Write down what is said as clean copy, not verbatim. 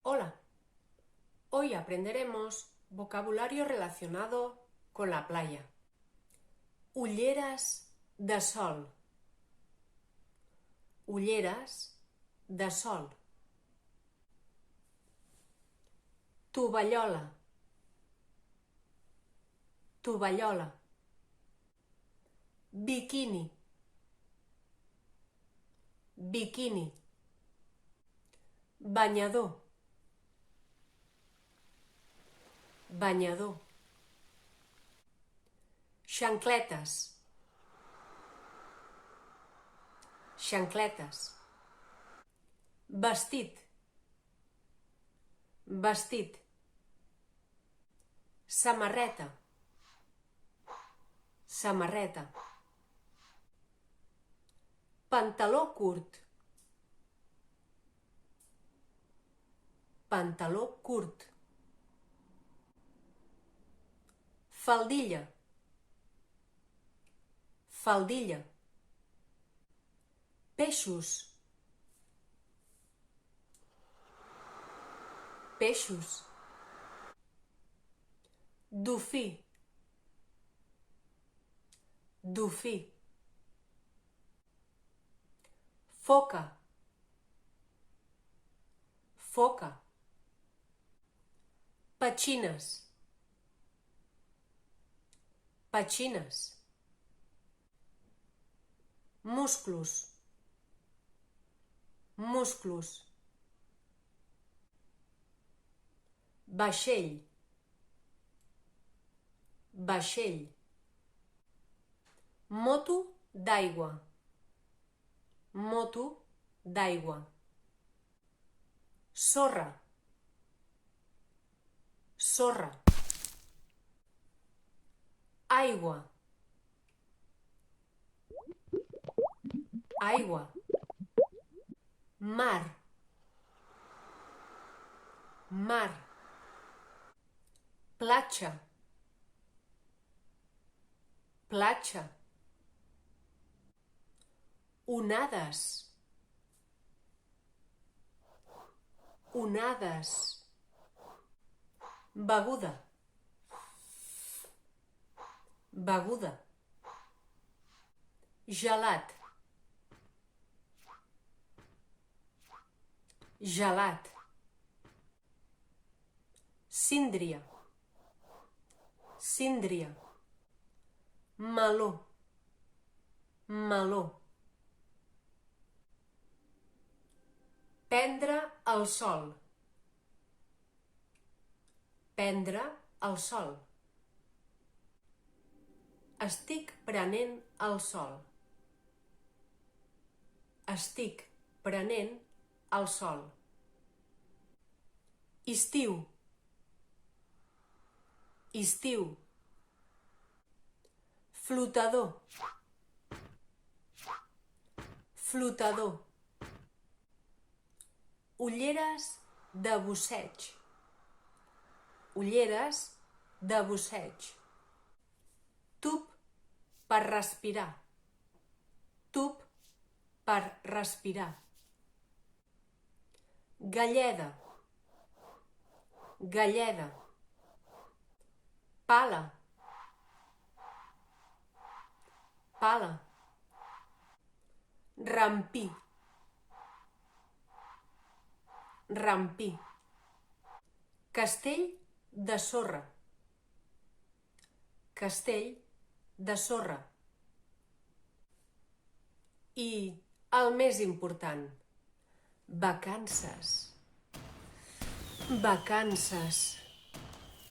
Hola, hoy aprenderemos vocabulario relacionado con la playa. Ulleres de sol. Ulleres de sol. Tovallola. Tovallola. Biquini. Biquini. Banyador. Banyador. Xancletes. Xancletes. Vestit. Vestit. Samarreta. Samarreta. Pantaló curt. Pantaló curt. Faldilla. Faldilla. Peixos. Peixos. Dofí. Dofí. Foca. Foca. Petxines. Petxines. Musclos. Musclos. Vaixell. Vaixell. Moto d'aigua. Moto d'aigua. Sorra. Sorra. Aigua. Aigua. Mar. Mar. Platja. Platja. Onades. Onades. Beguda. Beguda. Gelat. Gelat. Síndria. Síndria. Meló. Meló. Prendre el sol. Prendre el sol. Estic prenent el sol. Estic prenent el sol. Estiu. Estiu. Flotador. Flotador. Ulleres de busseig. Ulleres de busseig. Tub per respirar. Tub per respirar. Galleda. Galleda. Pala. Pala. Rampí. Rampí. Castell de sorra. Castell de sorra. I el més important, vacances. Vacances.